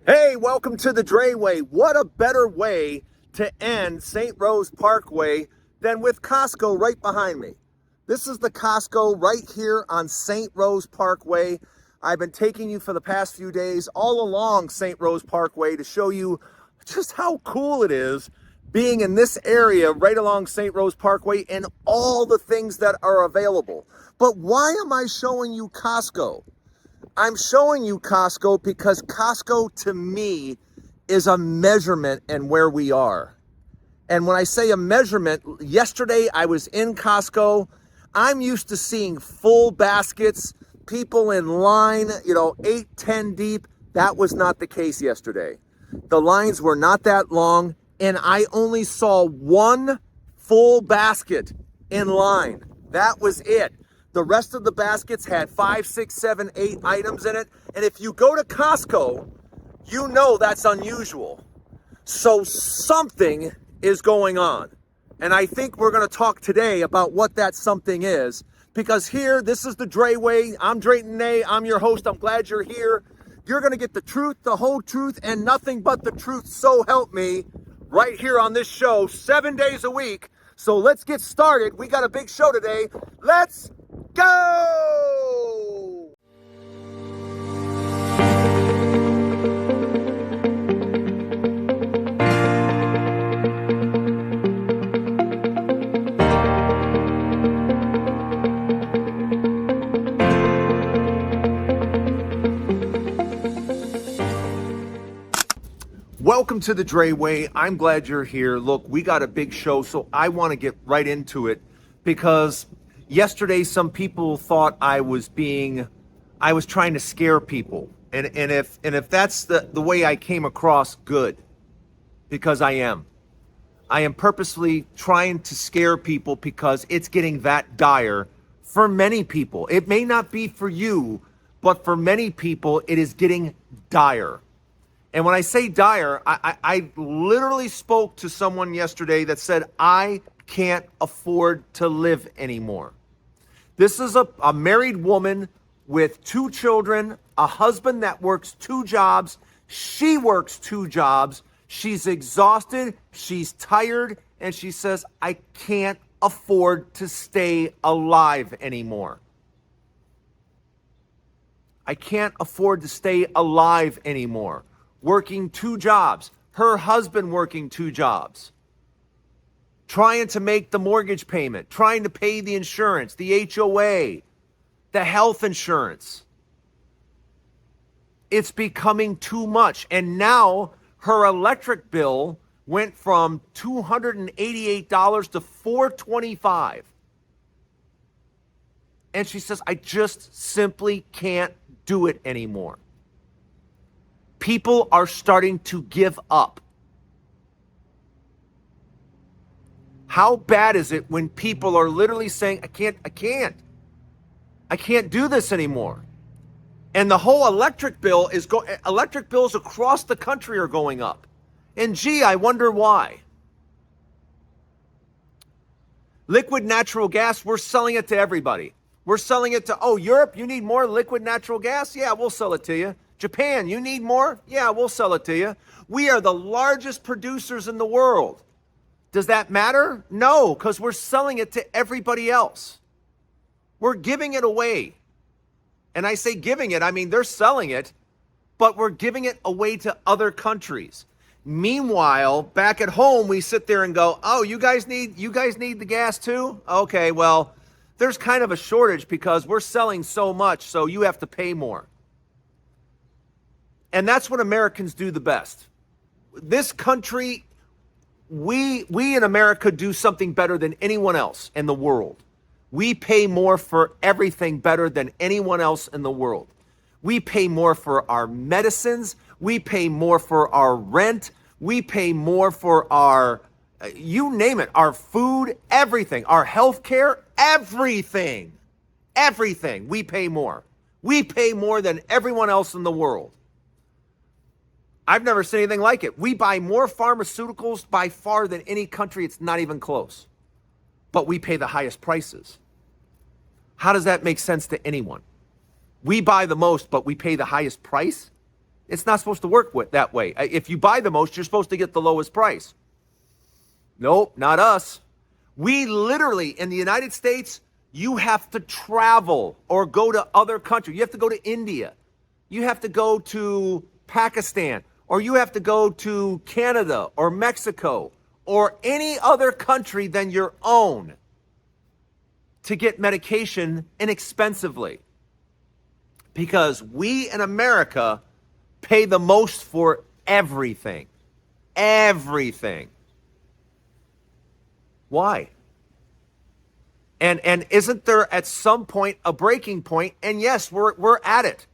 Hey, welcome to the Dray Way. What a better way to end St. Rose Parkway than with Costco right behind me. This is the Costco right here on St. Rose Parkway. I've been taking you for the past few days all along St. Rose Parkway to show you just how cool it is being in this area right along St. Rose Parkway and all the things that are available. But why am I showing you Costco? I'm showing you Costco because Costco to me is a measurement in where we are. And when I say a measurement, yesterday I was in Costco. I'm used to seeing full baskets, people in line, 8, 10 deep. That was not the case yesterday. The lines were not that long, and I only saw one full basket in line. That was it. The rest of the baskets had 5, 6, 7, 8 items in it. And if you go to Costco, you know that's unusual. So something is going on. And I think we're going to talk today about what that something is. Because here, this is the Dray Way. I'm Drayton Nay. I'm your host. I'm glad you're here. You're going to get the truth, the whole truth, and nothing but the truth. So help me, right here on this show, 7 days a week. So let's get started. We got a big show today. Let's go! Welcome to the Dray Way. I'm glad you're here. Look, we got a big show, so I want to get right into it because yesterday some people thought I was trying to scare people. And if that's the way I came across, good. Because I am. I am purposely trying to scare people because it's getting that dire for many people. It may not be for you, but for many people, it is getting dire. And when I say dire, I literally spoke to someone yesterday that said, I can't afford to live anymore. This is a married woman with 2 children, a husband that works 2 jobs. She works 2 jobs. She's exhausted. She's tired. And she says, I can't afford to stay alive anymore. I can't afford to stay alive anymore. Working 2 jobs, her husband working 2 jobs, trying to make the mortgage payment, trying to pay the insurance, the HOA, the health insurance. It's becoming too much. And now her electric bill went from $288 to $425. And she says, I just simply can't do it anymore. People are starting to give up. How bad is it when people are literally saying, I can't do this anymore? And the whole electric bills across the country are going up. And gee, I wonder why. Liquid natural gas, we're selling it to everybody. We're selling it to, Europe, you need more liquid natural gas? Yeah, we'll sell it to you. Japan, you need more? Yeah, we'll sell it to you. We are the largest producers in the world. Does that matter? No, because we're selling it to everybody else. We're giving it away. And I say giving it, I mean they're selling it, but we're giving it away to other countries. Meanwhile, back at home, we sit there and go, you guys need the gas too? Okay, well, there's kind of a shortage because we're selling so much, so you have to pay more. And that's what Americans do the best. This country, we in America do something better than anyone else in the world. We pay more for everything better than anyone else in the world. We pay more for our medicines. We pay more for our rent. We pay more for our, you name it, our food, everything, our health care, everything. Everything. We pay more. We pay more than everyone else in the world. I've never seen anything like it. We buy more pharmaceuticals by far than any country. It's not even close. But we pay the highest prices. How does that make sense to anyone? We buy the most, but we pay the highest price? It's not supposed to work that way. If you buy the most, you're supposed to get the lowest price. Nope, not us. We literally, in the United States, you have to travel or go to other countries. You have to go to India. You have to go to Pakistan, or you have to go to Canada or Mexico or any other country than your own to get medication inexpensively. Because we in America pay the most for everything. Everything. Why? And isn't there at some point a breaking point? And yes, we're at it.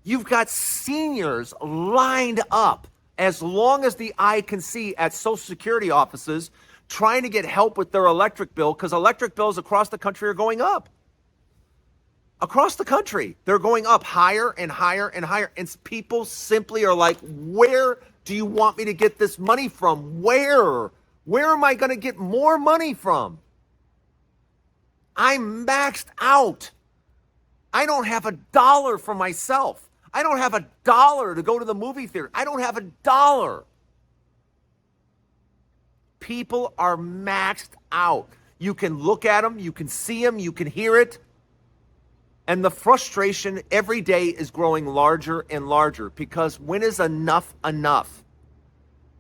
You've got seniors lined up as long as the eye can see at Social Security offices trying to get help with their electric bill, because electric bills across the country are going up. Across the country, they're going up higher and higher and higher. And people simply are like, where do you want me to get this money from? Where? Where am I going to get more money from? I'm maxed out. I don't have $1 for myself. I don't have $1 to go to the movie theater. I don't have $1. People are maxed out. You can look at them, you can see them, you can hear it. And the frustration every day is growing larger and larger, because when is enough enough?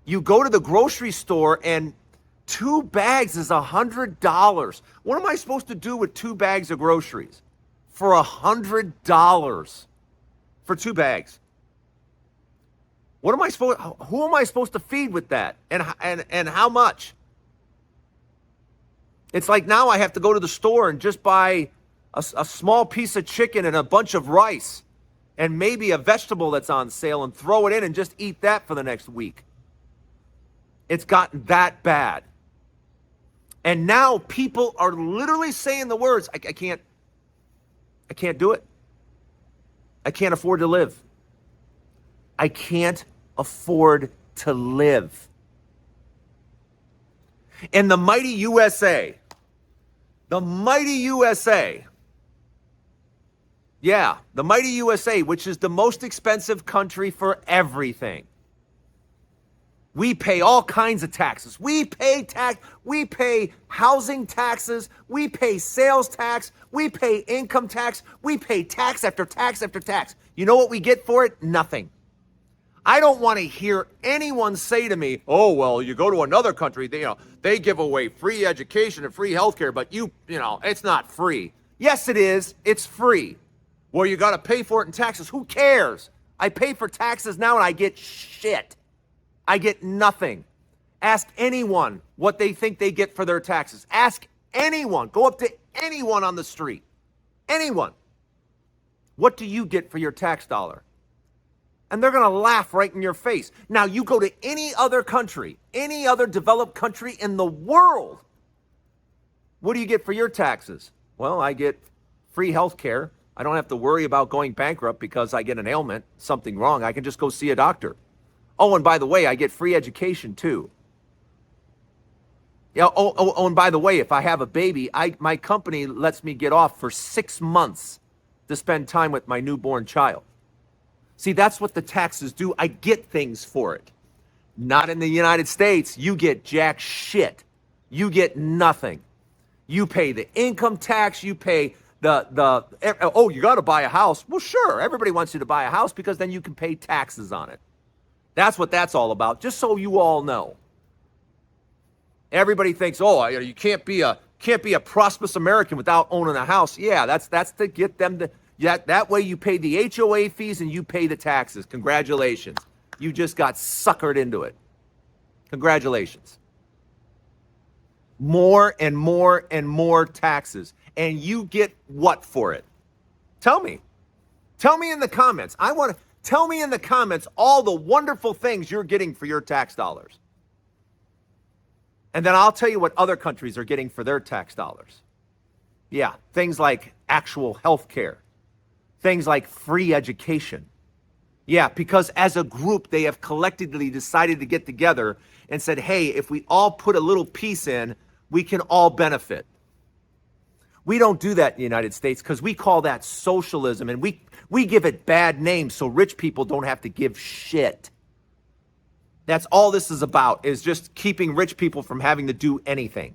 You go to the grocery store and 2 bags is $100. What am I supposed to do with 2 bags of groceries for $100 for 2 bags? What am I supposed? Who am I supposed to feed with that? And how much? It's like now I have to go to the store and just buy a small piece of chicken and a bunch of rice and maybe a vegetable that's on sale and throw it in and just eat that for the next week. It's gotten that bad. And now people are literally saying the words, I can't do it. I can't afford to live. I can't afford to live. In the mighty USA, the mighty USA, which is the most expensive country for everything. We pay all kinds of taxes. We pay housing taxes, we pay sales tax, we pay income tax, we pay tax after tax after tax. You know what we get for it? Nothing. I don't want to hear anyone say to me, oh, well, you go to another country, they give away free education and free healthcare, but it's not free. Yes, it is. It's free. Well, you got to pay for it in taxes. Who cares? I pay for taxes now and I get shit. I get nothing. Ask anyone what they think they get for their taxes. Ask anyone. Go up to anyone on the street. Anyone. What do you get for your tax dollar? And they're going to laugh right in your face. Now, you go to any other country, any other developed country in the world. What do you get for your taxes? Well, I get free health care. I don't have to worry about going bankrupt because I get an ailment, something wrong. I can just go see a doctor. Oh, and by the way, I get free education too. And by the way, if I have a baby, my company lets me get off for 6 months to spend time with my newborn child. See, that's what the taxes do. I get things for it. Not in the United States. You get jack shit. You get nothing. You pay the income tax. You pay you got to buy a house. Well, sure. Everybody wants you to buy a house because then you can pay taxes on it. That's what that's all about. Just so you all know. Everybody thinks, you can't be a prosperous American without owning a house. Yeah, that's to get them to. Yeah, that way you pay the HOA fees and you pay the taxes. Congratulations. You just got suckered into it. Congratulations. More and more and more taxes. And you get what for it? Tell me. Tell me in the comments. Tell me in the comments all the wonderful things you're getting for your tax dollars. And then I'll tell you what other countries are getting for their tax dollars. Yeah, things like actual health care. Things like free education. Yeah, because as a group, they have collectively decided to get together and said, hey, if we all put a little piece in, we can all benefit. We don't do that in the United States because we call that socialism, and we give it bad names so rich people don't have to give shit. That's all this is about, is just keeping rich people from having to do anything.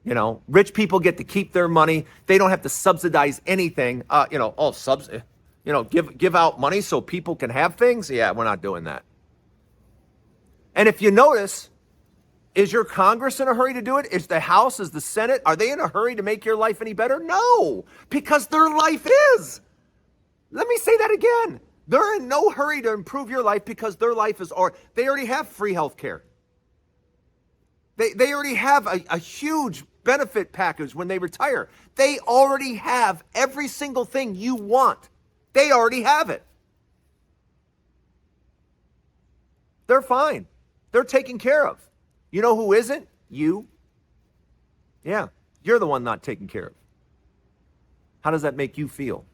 You know, rich people get to keep their money. They don't have to subsidize anything. Give out money so people can have things. Yeah, we're not doing that. And if you notice, is your Congress in a hurry to do it? Is the House, is the Senate, are they in a hurry to make your life any better? No, because their life is. Let me say that again. They're in no hurry to improve your life because their life is, or they already have free health care. They already have a huge benefit package when they retire. They already have every single thing you want. They already have it. They're fine. They're taken care of. You know who isn't? You. Yeah, you're the one not taken care of. How does that make you feel?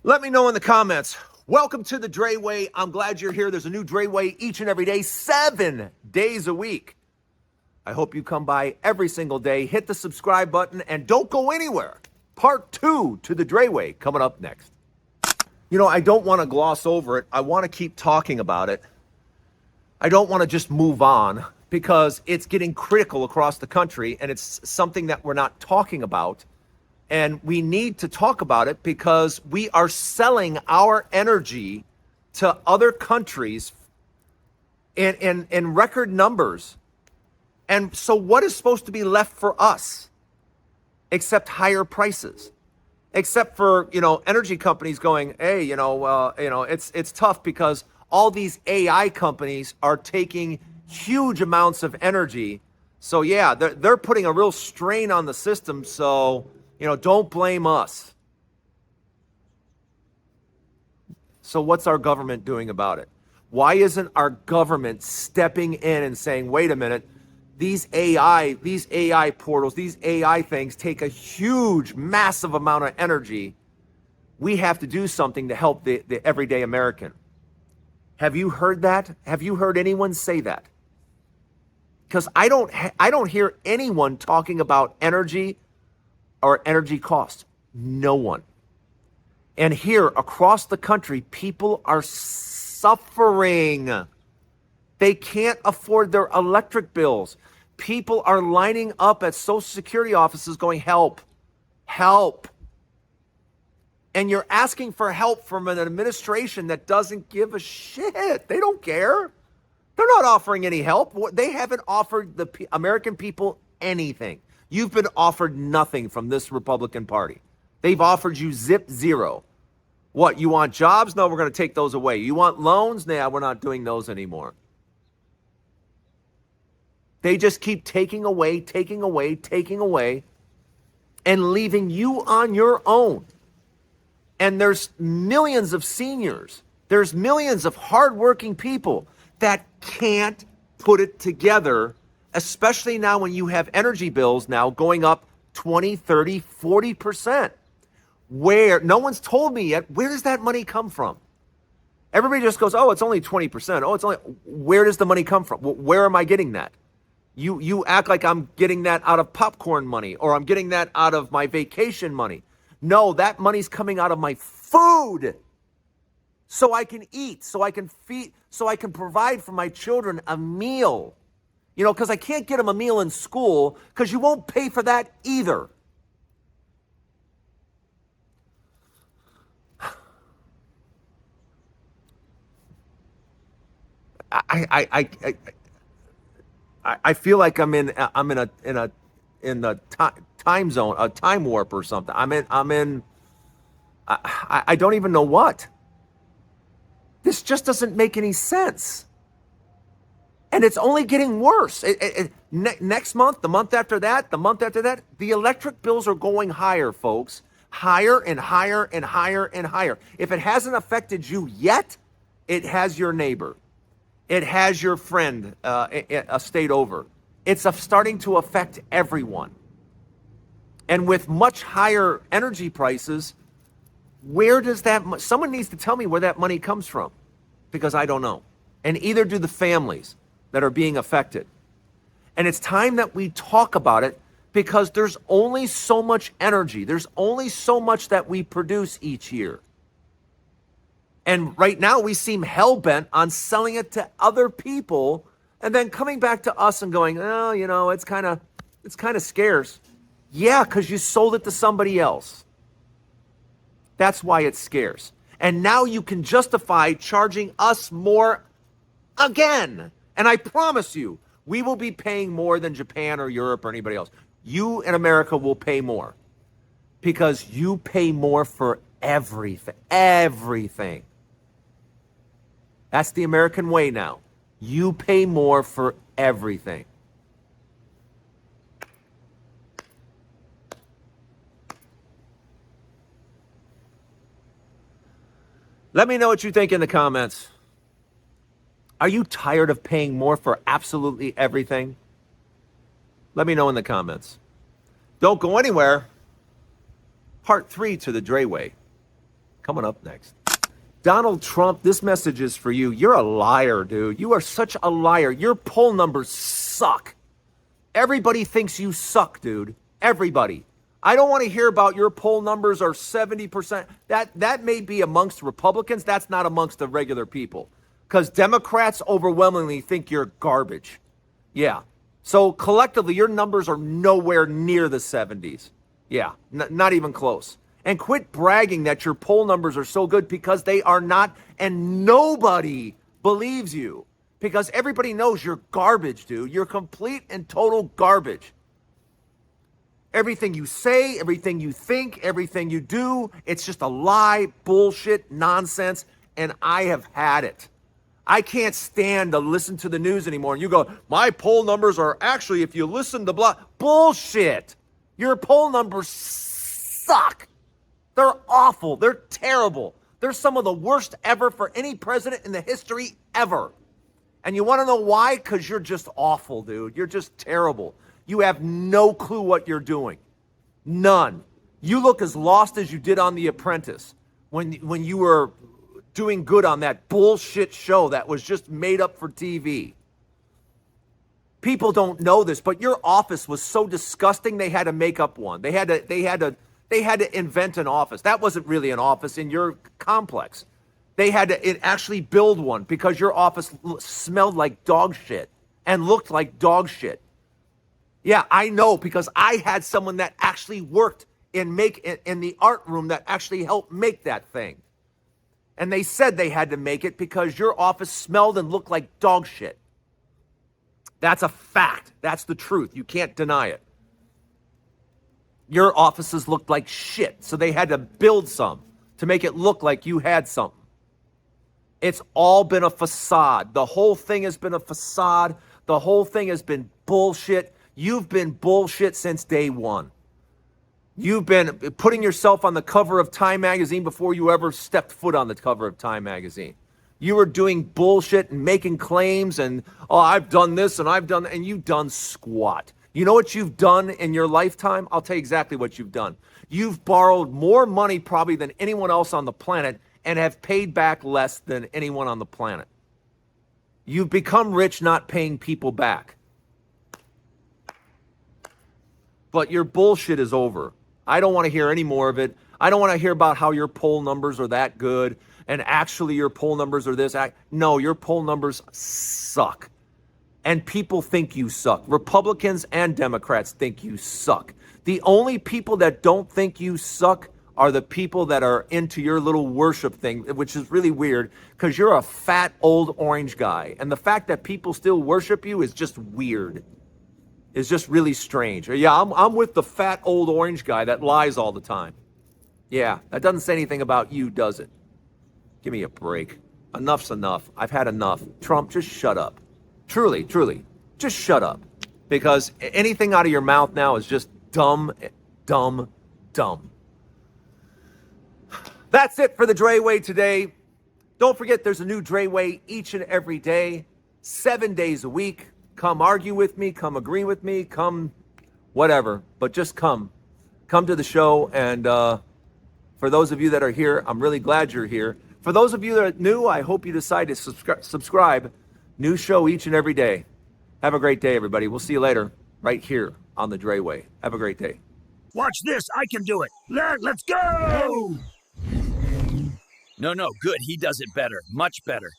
Let me know in the comments. Welcome to the Dray Way. I'm glad you're here. There's a new Dray Way each and every day, 7 days a week. I hope you come by every single day. Hit the subscribe button and don't go anywhere. Part 2 to the Dray Way coming up next. You know, I don't want to gloss over it. I want to keep talking about it. I don't want to just move on because it's getting critical across the country and it's something that we're not talking about. And we need to talk about it because we are selling our energy to other countries in record numbers. And so what is supposed to be left for us except higher prices? Except for, energy companies going, hey, it's tough because all these AI companies are taking huge amounts of energy. So yeah, they're putting a real strain on the system. So, don't blame us. So what's our government doing about it? Why isn't our government stepping in and saying, wait a minute, these AI portals, these AI things take a huge, massive amount of energy. We have to do something to help the everyday American. Have you heard that? Have you heard anyone say that? Because I don't hear anyone talking about energy or energy costs. No one. And here across the country, people are suffering. They can't afford their electric bills. People are lining up at Social Security offices going, help, help. And you're asking for help from an administration that doesn't give a shit. They don't care. They're not offering any help. They haven't offered the American people anything. You've been offered nothing from this Republican Party. They've offered you zero. What, you want jobs? No, we're going to take those away. You want loans? Nah, we're not doing those anymore. They just keep taking away, and leaving you on your own. And there's millions of seniors. There's millions of hardworking people that can't put it together, especially now when you have energy bills now going up 20, 30, 40%. Where, no one's told me yet, where does that money come from? Everybody just goes, oh, it's only 20%. Oh, it's only, where does the money come from? Where am I getting that? You act like I'm getting that out of popcorn money or I'm getting that out of my vacation money. No, that money's coming out of my food. So I can eat, so I can feed, so I can provide for my children a meal. Because I can't get them a meal in school because you won't pay for that either. I feel like I'm in the time zone, a time warp or something. I don't even know what. This just doesn't make any sense. And it's only getting worse. Next month, the month after that, the electric bills are going higher, folks. Higher and higher and higher and higher. If it hasn't affected you yet, it has your neighbor. It has your friend a state over. It's starting to affect everyone. And with much higher energy prices, where does that, someone needs to tell me where that money comes from, because I don't know. And either do the families that are being affected. And it's time that we talk about it, because there's only so much energy. There's only so much that we produce each year. And right now we seem hell-bent on selling it to other people and then coming back to us and going, oh, you know, it's kind of scarce. Yeah, because you sold it to somebody else. That's why it's scarce. And now you can justify charging us more again. And I promise you, we will be paying more than Japan or Europe or anybody else. You in America will pay more because you pay more for everything. Everything. That's the American way now. You pay more for everything. Let me know what you think in the comments. Are you tired of paying more for absolutely everything? Let me know in the comments. Don't go anywhere. Part 3 to the Dray way. Coming up next. Donald Trump, this message is for you. You're a liar, dude. You are such a liar. Your poll numbers suck. Everybody thinks you suck, dude. Everybody. I don't want to hear about your poll numbers are 70%. That may be amongst Republicans. That's not amongst the regular people. Because Democrats overwhelmingly think you're garbage. Yeah. So collectively, your numbers are nowhere near the 70s. Yeah, not even close. And quit bragging that your poll numbers are so good because they are not, and nobody believes you. Because everybody knows you're garbage, dude. You're complete and total garbage. Everything you say, everything you think, everything you do, it's just a lie, bullshit, nonsense, and I have had it. I can't stand to listen to the news anymore. And you go, my poll numbers are actually, if you listen to blah, bullshit. Your poll numbers suck. They're awful. They're terrible. They're some of the worst ever for any president in the history ever. And you want to know why? Because you're just awful, dude. You're just terrible. You have no clue what you're doing. None. You look as lost as you did on The Apprentice when you were doing good on that bullshit show that was just made up for TV. People don't know this, but your office was so disgusting they had to make up one. They had to invent an office. That wasn't really an office in your complex. They had to actually build one because your office smelled like dog shit and looked like dog shit. Yeah, I know, because I had someone that actually worked in the art room that actually helped make that thing. And they said they had to make it because your office smelled and looked like dog shit. That's a fact. That's the truth. You can't deny it. Your offices looked like shit, so they had to build some to make it look like you had something. It's all been a facade. The whole thing has been a facade. The whole thing has been bullshit. You've been bullshit since day one. You've been putting yourself on the cover of Time magazine before you ever stepped foot on the cover of Time magazine. You were doing bullshit and making claims and, oh, I've done this and I've done that, and you've done squat. You know what you've done in your lifetime? I'll tell you exactly what you've done. You've borrowed more money probably than anyone else on the planet and have paid back less than anyone on the planet. You've become rich not paying people back. But your bullshit is over. I don't want to hear any more of it. I don't want to hear about how your poll numbers are that good and actually your poll numbers are this. No, your poll numbers suck. And people think you suck. Republicans and Democrats think you suck. The only people that don't think you suck are the people that are into your little worship thing, which is really weird because you're a fat old orange guy. And the fact that people still worship you is just weird. It's just really strange. Yeah, I'm with the fat old orange guy that lies all the time. Yeah, that doesn't say anything about you, does it? Give me a break. Enough's enough. I've had enough. Trump, just shut up. Truly, just shut up. Because anything out of your mouth now is just dumb, dumb, dumb. That's it for the Dray Way today. Don't forget there's a new Dray Way each and every day, 7 days a week. Come argue with me, come agree with me, come whatever, but just come. Come to the show, and for those of you that are here, I'm really glad you're here. For those of you that are new, I hope you decide to subscribe. New show each and every day. Have a great day, everybody. We'll see you later, right here on the Dray way. Have a great day. Watch this. I can do it. Let's go! No, good. He does it better. Much better.